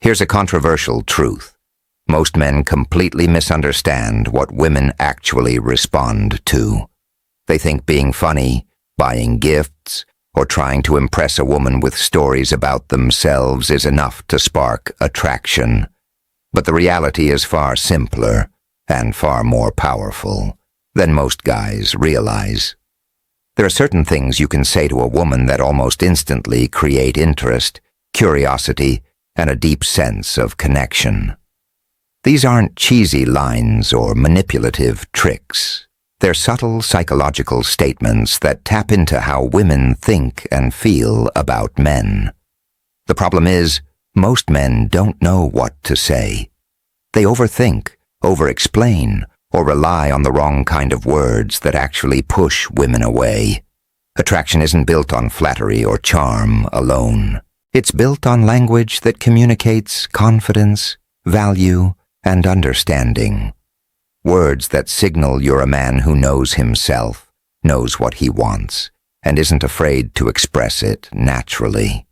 Here's a controversial truth. Most men completely misunderstand what women actually respond to. They think being funny, buying gifts, or trying to impress a woman with stories about themselves is enough to spark attraction. But the reality is far simpler and far more powerful than most guys realize. There are certain things you can say to a woman that almost instantly create interest, curiosity, and a deep sense of connection. These aren't cheesy lines or manipulative tricks. They're subtle psychological statements that tap into how women think and feel about men. The problem is, most men don't know what to say. They overthink, overexplain, or rely on the wrong kind of words that actually push women away. Attraction isn't built on flattery or charm alone. It's built on language that communicates confidence, value, and understanding. Words that signal you're a man who knows himself, knows what he wants, and isn't afraid to express it naturally.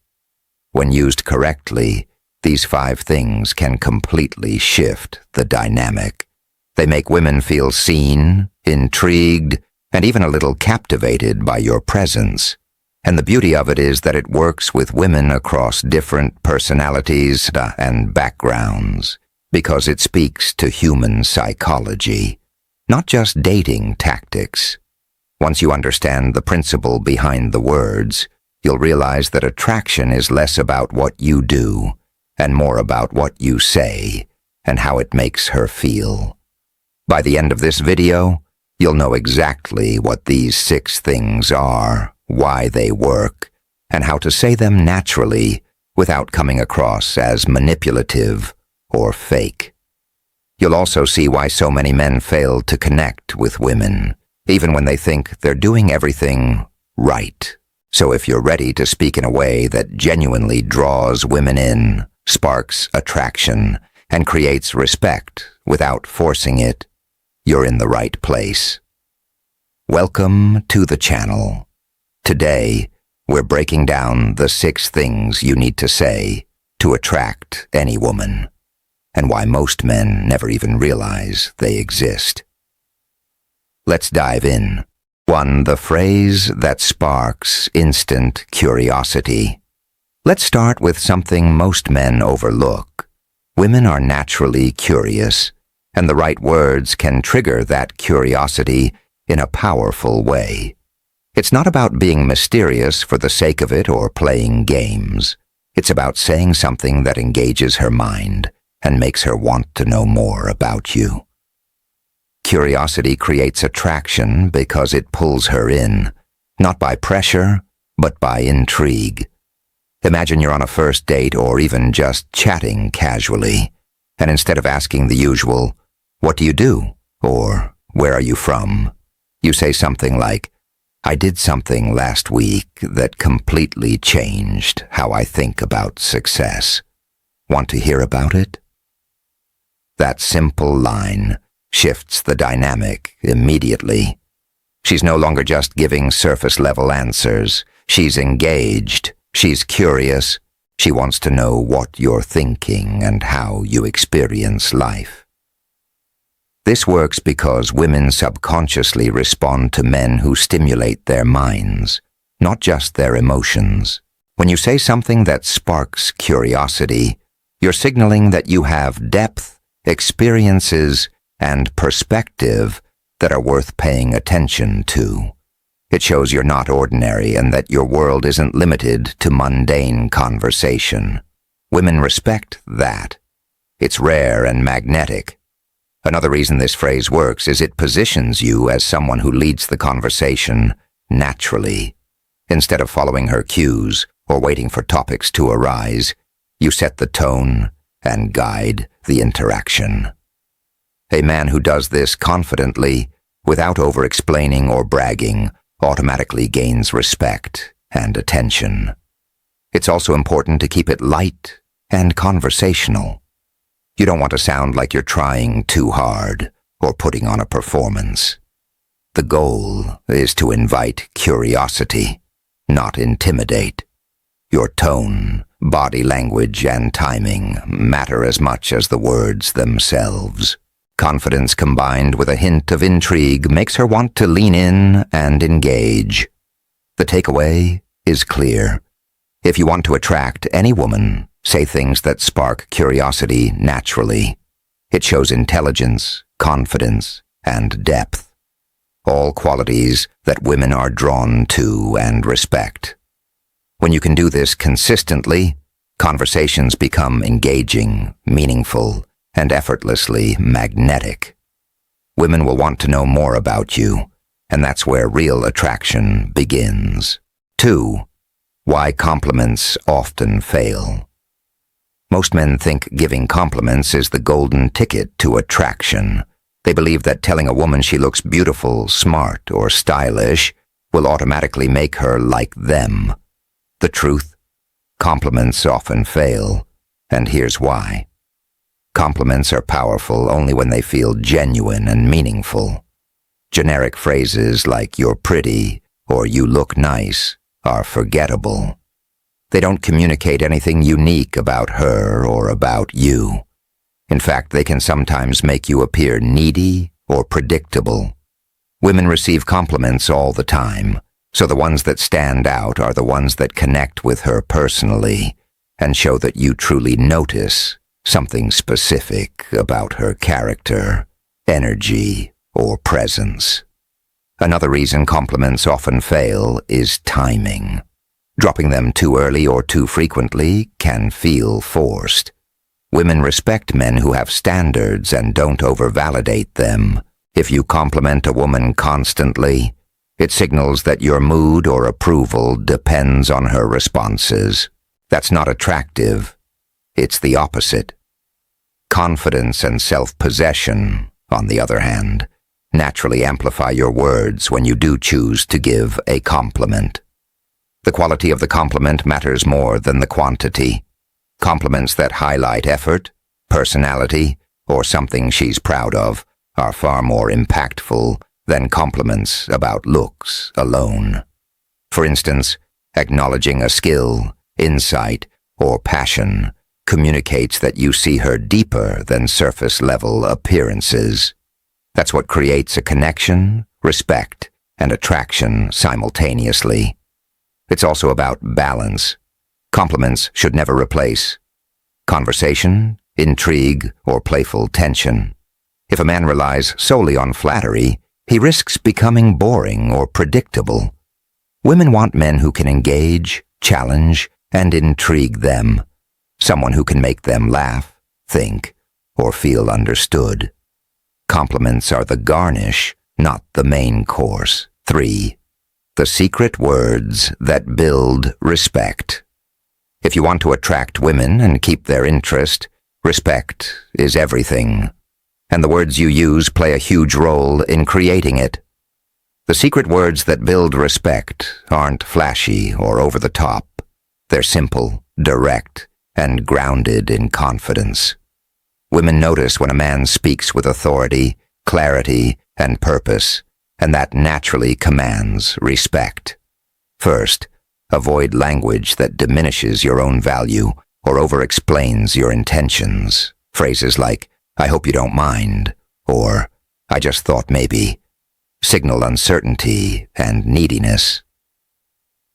When used correctly, these 5 things can completely shift the dynamic. They make women feel seen, intrigued, and even a little captivated by your presence. And the beauty of it is that it works with women across different personalities and backgrounds, because it speaks to human psychology, not just dating tactics. Once you understand the principle behind the words, you'll realize that attraction is less about what you do and more about what you say and how it makes her feel. By the end of this video, you'll know exactly what these 6 things are, why they work, and how to say them naturally without coming across as manipulative or fake. You'll also see why so many men fail to connect with women, even when they think they're doing everything right. So if you're ready to speak in a way that genuinely draws women in, sparks attraction, and creates respect without forcing it, you're in the right place. Welcome to the channel. Today, we're breaking down the 6 things you need to say to attract any woman, and why most men never even realize they exist. Let's dive in. 1. The phrase that sparks instant curiosity. Let's start with something most men overlook. Women are naturally curious, and the right words can trigger that curiosity in a powerful way. It's not about being mysterious for the sake of it or playing games. It's about saying something that engages her mind and makes her want to know more about you. Curiosity creates attraction because it pulls her in, not by pressure, but by intrigue. Imagine you're on a first date or even just chatting casually, and instead of asking the usual, "What do you do?" or "Where are you from?" you say something like, "I did something last week that completely changed how I think about success. Want to hear about it?" That simple line shifts the dynamic immediately. She's no longer just giving surface-level answers. She's engaged. She's curious. She wants to know what you're thinking and how you experience life. This works because women subconsciously respond to men who stimulate their minds, not just their emotions. When you say something that sparks curiosity, you're signaling that you have depth, experiences, and perspective that are worth paying attention to. It shows you're not ordinary and that your world isn't limited to mundane conversation. Women respect that. It's rare and magnetic. Another reason this phrase works is it positions you as someone who leads the conversation naturally. Instead of following her cues or waiting for topics to arise, you set the tone and guide the interaction. A man who does this confidently, without over-explaining or bragging, automatically gains respect and attention. It's also important to keep it light and conversational. You don't want to sound like you're trying too hard or putting on a performance. The goal is to invite curiosity, not intimidate. Your tone, body language and timing matter as much as the words themselves. Confidence combined with a hint of intrigue makes her want to lean in and engage. The takeaway is clear. If you want to attract any woman, say things that spark curiosity naturally. It shows intelligence, confidence, and depth. All qualities that women are drawn to and respect. When you can do this consistently, conversations become engaging, meaningful, and effortlessly magnetic. Women will want to know more about you, and that's where real attraction begins. 2. Why compliments often fail. Most men think giving compliments is the golden ticket to attraction. They believe that telling a woman she looks beautiful, smart, or stylish will automatically make her like them. The truth? Compliments often fail, and here's why. Compliments are powerful only when they feel genuine and meaningful. Generic phrases like "you're pretty" or "you look nice" are forgettable. They don't communicate anything unique about her or about you. In fact, they can sometimes make you appear needy or predictable. Women receive compliments all the time, so the ones that stand out are the ones that connect with her personally and show that you truly notice something specific about her character, energy, or presence. Another reason compliments often fail is timing. Dropping them too early or too frequently can feel forced. Women respect men who have standards and don't overvalidate them. If you compliment a woman constantly, it signals that your mood or approval depends on her responses. That's not attractive. It's the opposite. Confidence and self-possession, on the other hand, naturally amplify your words when you do choose to give a compliment. The quality of the compliment matters more than the quantity. Compliments that highlight effort, personality, or something she's proud of are far more impactful than compliments about looks alone. For instance, acknowledging a skill, insight, or passion communicates that you see her deeper than surface-level appearances. That's what creates a connection, respect, and attraction simultaneously. It's also about balance. Compliments should never replace conversation, intrigue, or playful tension. If a man relies solely on flattery, he risks becoming boring or predictable. Women want men who can engage, challenge, and intrigue them. Someone who can make them laugh, think, or feel understood. Compliments are the garnish, not the main course. 3. The secret words that build respect. If you want to attract women and keep their interest, respect is everything. And the words you use play a huge role in creating it. The secret words that build respect aren't flashy or over the top. They're simple, direct, and grounded in confidence. Women notice when a man speaks with authority, clarity, and purpose, and that naturally commands respect. First, avoid language that diminishes your own value or overexplains your intentions. Phrases like, "I hope you don't mind," or "I just thought maybe," signal uncertainty and neediness.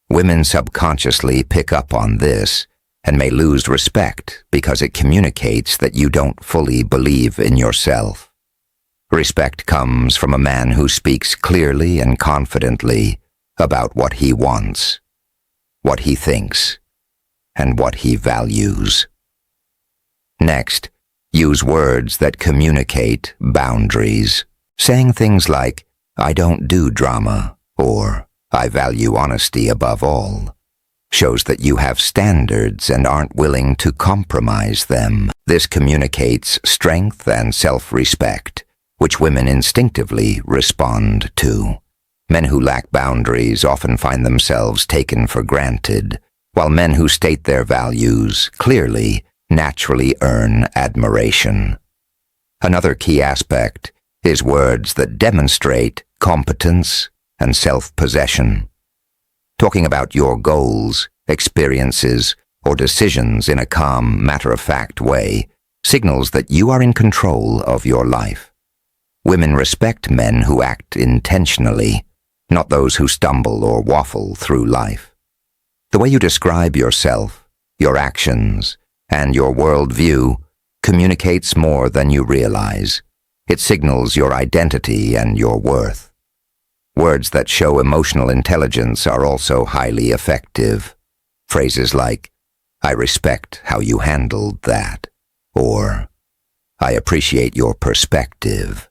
Women subconsciously pick up on this and may lose respect because it communicates that you don't fully believe in yourself. Respect comes from a man who speaks clearly and confidently about what he wants, what he thinks, and what he values. Next, use words that communicate boundaries, saying things like, "I don't do drama," or "I value honesty above all," shows that you have standards and aren't willing to compromise them. This communicates strength and self-respect, which women instinctively respond to. Men who lack boundaries often find themselves taken for granted, while men who state their values clearly naturally earn admiration. Another key aspect is words that demonstrate competence and self-possession. Talking about your goals, experiences, or decisions in a calm, matter-of-fact way signals that you are in control of your life. Women respect men who act intentionally, not those who stumble or waffle through life. The way you describe yourself, your actions, and your worldview communicates more than you realize. It signals your identity and your worth. Words that show emotional intelligence are also highly effective. Phrases like, "I respect how you handled that," or "I appreciate your perspective,"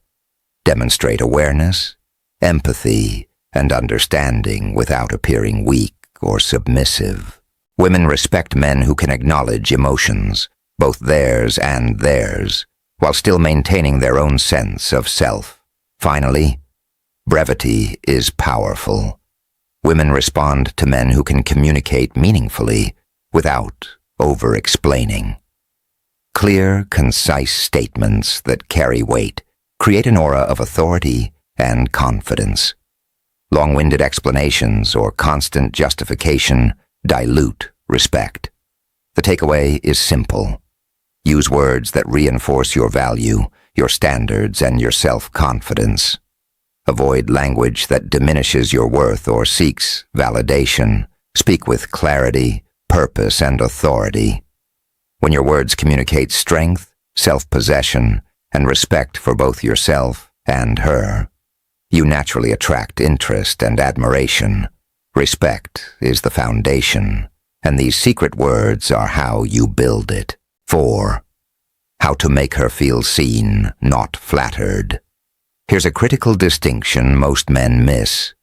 demonstrate awareness, empathy, and understanding without appearing weak or submissive. Women respect men who can acknowledge emotions, both theirs and theirs, while still maintaining their own sense of self. Finally, brevity is powerful. Women respond to men who can communicate meaningfully without over-explaining. Clear, concise statements that carry weight create an aura of authority and confidence. Long-winded explanations or constant justification dilute respect. The takeaway is simple. Use words that reinforce your value, your standards, and your self-confidence. Avoid language that diminishes your worth or seeks validation. Speak with clarity, purpose, and authority. When your words communicate strength, self-possession, and respect for both yourself and her, you naturally attract interest and admiration. Respect is the foundation, and these secret words are how you build it. 4. How to make her feel seen, not flattered. Here's a critical distinction most men miss.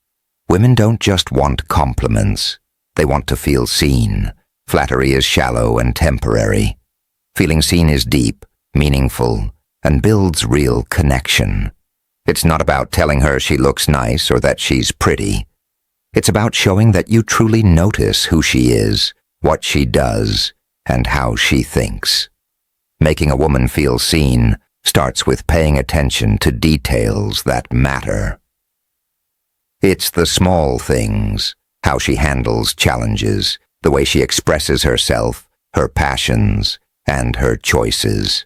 Women don't just want compliments. They want to feel seen. Flattery is shallow and temporary. Feeling seen is deep, meaningful, and builds real connection. It's not about telling her she looks nice or that she's pretty. It's about showing that you truly notice who she is, what she does, and how she thinks. Making a woman feel seen starts with paying attention to details that matter. It's the small things, how she handles challenges, the way she expresses herself, her passions, and her choices.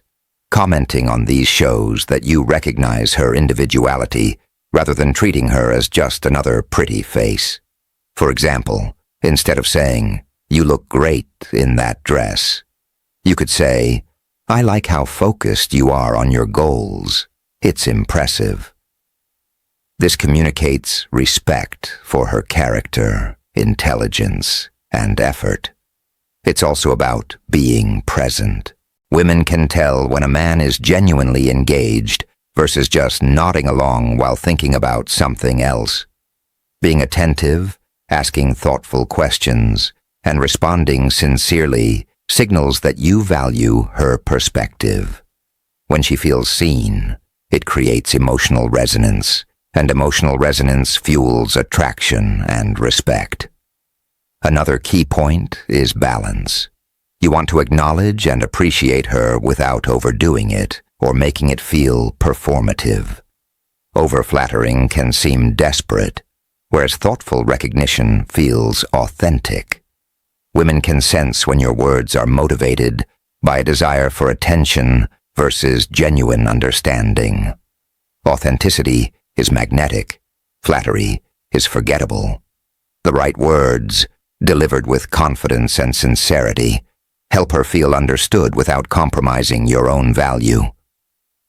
Commenting on these shows that you recognize her individuality rather than treating her as just another pretty face. For example, instead of saying, "You look great in that dress," you could say, "I like how focused you are on your goals. It's impressive." This communicates respect for her character, intelligence, and effort. It's also about being present. Women can tell when a man is genuinely engaged versus just nodding along while thinking about something else. Being attentive, asking thoughtful questions, and responding sincerely signals that you value her perspective. When she feels seen, it creates emotional resonance, and emotional resonance fuels attraction and respect. Another key point is balance. You want to acknowledge and appreciate her without overdoing it or making it feel performative. Over-flattering can seem desperate, whereas thoughtful recognition feels authentic. Women can sense when your words are motivated by a desire for attention versus genuine understanding. Authenticity is magnetic. Flattery is forgettable. The right words, delivered with confidence and sincerity, help her feel understood without compromising your own value.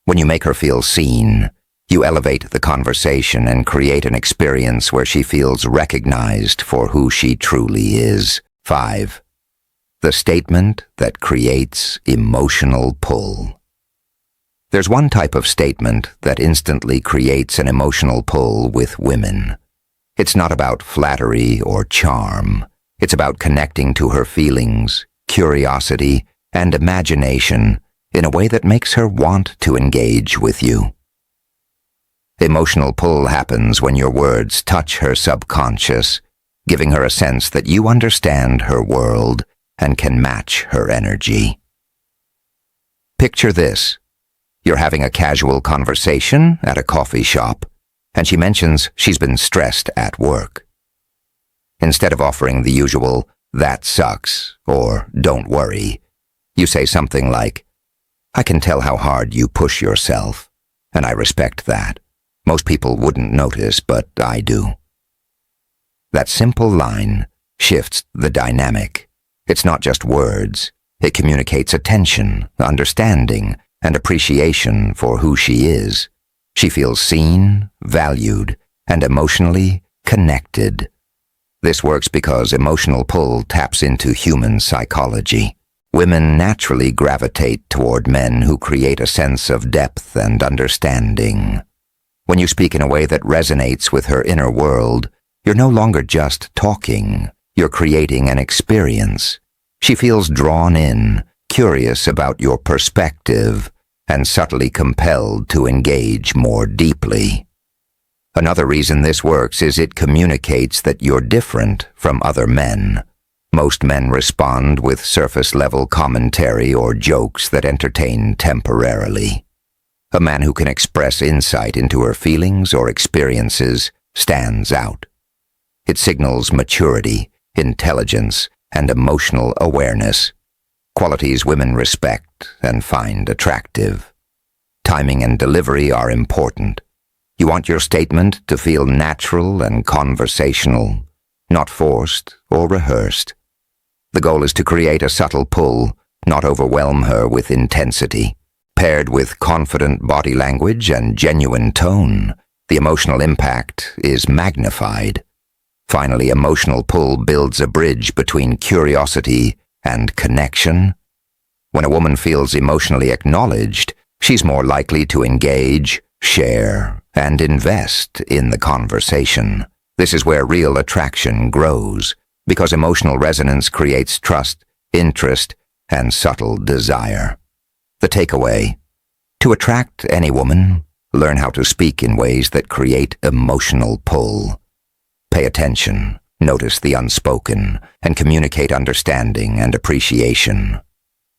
When you make her feel seen, you elevate the conversation and create an experience where she feels recognized for who she truly is. 5. The statement that creates emotional pull. There's one type of statement that instantly creates an emotional pull with women. It's not about flattery or charm. It's about connecting to her feelings, curiosity, and imagination in a way that makes her want to engage with you. Emotional pull happens when your words touch her subconscious, giving her a sense that you understand her world and can match her energy. Picture this. You're having a casual conversation at a coffee shop, and she mentions she's been stressed at work. Instead of offering the usual, "That sucks," or "Don't worry." You say something like, "I can tell how hard you push yourself, and I respect that. Most people wouldn't notice, but I do." That simple line shifts the dynamic. It's not just words. It communicates attention, understanding, and appreciation for who she is. She feels seen, valued, and emotionally connected. This works because emotional pull taps into human psychology. Women naturally gravitate toward men who create a sense of depth and understanding. When you speak in a way that resonates with her inner world, you're no longer just talking. You're creating an experience. She feels drawn in, curious about your perspective, and subtly compelled to engage more deeply. Another reason this works is it communicates that you're different from other men. Most men respond with surface-level commentary or jokes that entertain temporarily. A man who can express insight into her feelings or experiences stands out. It signals maturity, intelligence, and emotional awareness, qualities women respect and find attractive. Timing and delivery are important. You want your statement to feel natural and conversational, not forced or rehearsed. The goal is to create a subtle pull, not overwhelm her with intensity. Paired with confident body language and genuine tone, the emotional impact is magnified. Finally, emotional pull builds a bridge between curiosity and connection. When a woman feels emotionally acknowledged, she's more likely to engage, share, and invest in the conversation. This is where real attraction grows, because emotional resonance creates trust, interest, and subtle desire. The takeaway: to attract any woman, learn how to speak in ways that create emotional pull. Pay attention, notice the unspoken, and communicate understanding and appreciation.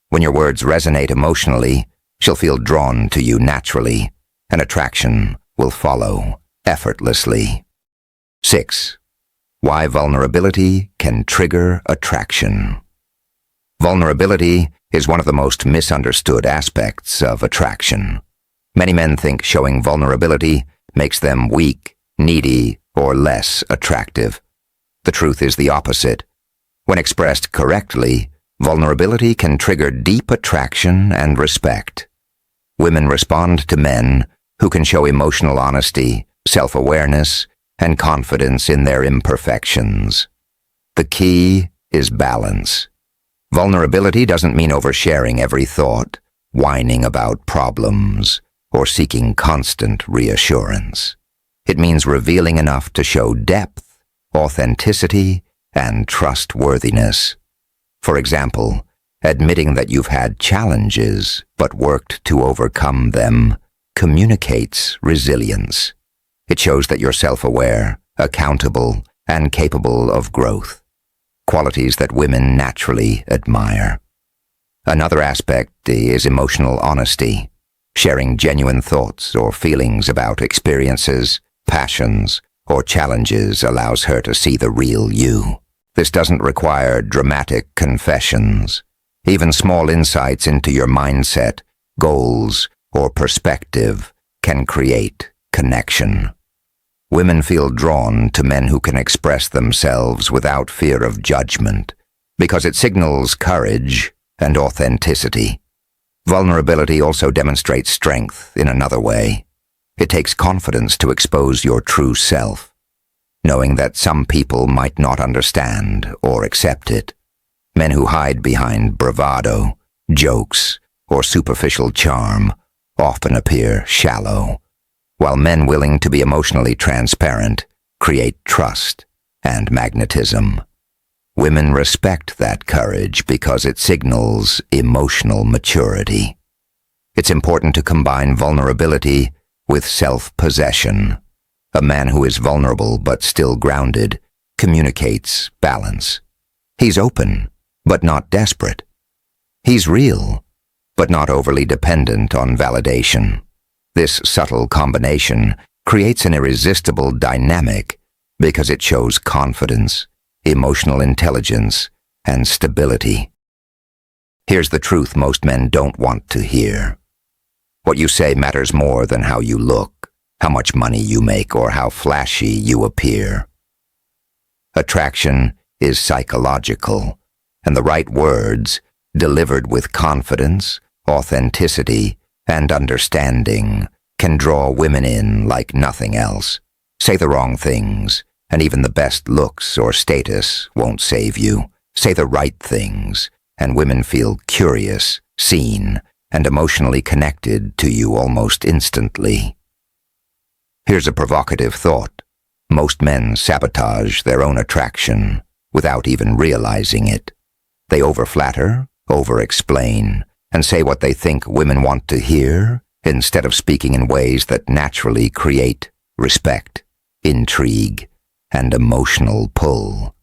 When your words resonate emotionally, she'll feel drawn to you naturally, and attraction will follow effortlessly. 6. Why vulnerability can trigger attraction. Vulnerability is one of the most misunderstood aspects of attraction. Many men think showing vulnerability makes them weak, needy, or less attractive. The truth is the opposite. When expressed correctly, vulnerability can trigger deep attraction and respect. Women respond to men who can show emotional honesty, self-awareness, and confidence in their imperfections. The key is balance. Vulnerability doesn't mean oversharing every thought, whining about problems, or seeking constant reassurance. It means revealing enough to show depth, authenticity, and trustworthiness. For example, admitting that you've had challenges but worked to overcome them communicates resilience. It shows that you're self-aware, accountable, and capable of growth, qualities that women naturally admire. Another aspect is emotional honesty. Sharing genuine thoughts or feelings about experiences, passions, or challenges allows her to see the real you. This doesn't require dramatic confessions. Even small insights into your mindset, goals, or perspective can create connection. Women feel drawn to men who can express themselves without fear of judgment, because it signals courage and authenticity. Vulnerability also demonstrates strength in another way. It takes confidence to expose your true self, knowing that some people might not understand or accept it. Men who hide behind bravado, jokes, or superficial charm often appear shallow, while men willing to be emotionally transparent create trust and magnetism. Women respect that courage because it signals emotional maturity. It's important to combine vulnerability with self-possession. A man who is vulnerable but still grounded communicates balance. He's open, but not desperate. He's real, but not overly dependent on validation. This subtle combination creates an irresistible dynamic because it shows confidence, emotional intelligence, and stability. Here's the truth most men don't want to hear. What you say matters more than how you look, how much money you make, or how flashy you appear. Attraction is psychological, and the right words, delivered with confidence, authenticity, and understanding, can draw women in like nothing else. Say the wrong things, and even the best looks or status won't save you. Say the right things, and women feel curious, seen, and emotionally connected to you almost instantly. Here's a provocative thought. Most men sabotage their own attraction without even realizing it. They overflatter, overexplain, and say what they think women want to hear instead of speaking in ways that naturally create respect, intrigue, and emotional pull.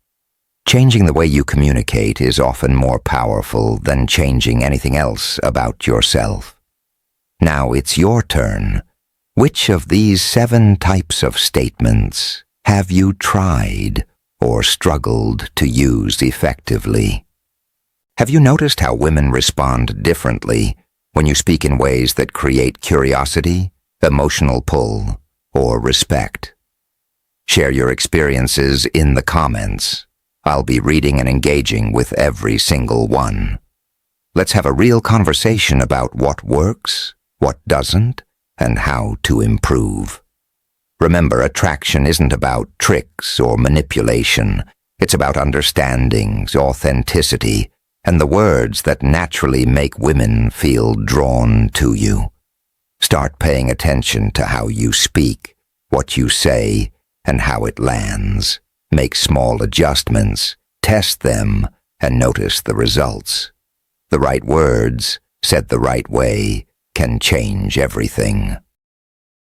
Changing the way you communicate is often more powerful than changing anything else about yourself. Now it's your turn. Which of these 7 types of statements have you tried or struggled to use effectively? Have you noticed how women respond differently when you speak in ways that create curiosity, emotional pull, or respect? Share your experiences in the comments. I'll be reading and engaging with every single one. Let's have a real conversation about what works, what doesn't, and how to improve. Remember, attraction isn't about tricks or manipulation. It's about understandings, authenticity, and the words that naturally make women feel drawn to you. Start paying attention to how you speak, what you say, and how it lands. Make small adjustments, test them, and notice the results. The right words, said the right way, can change everything.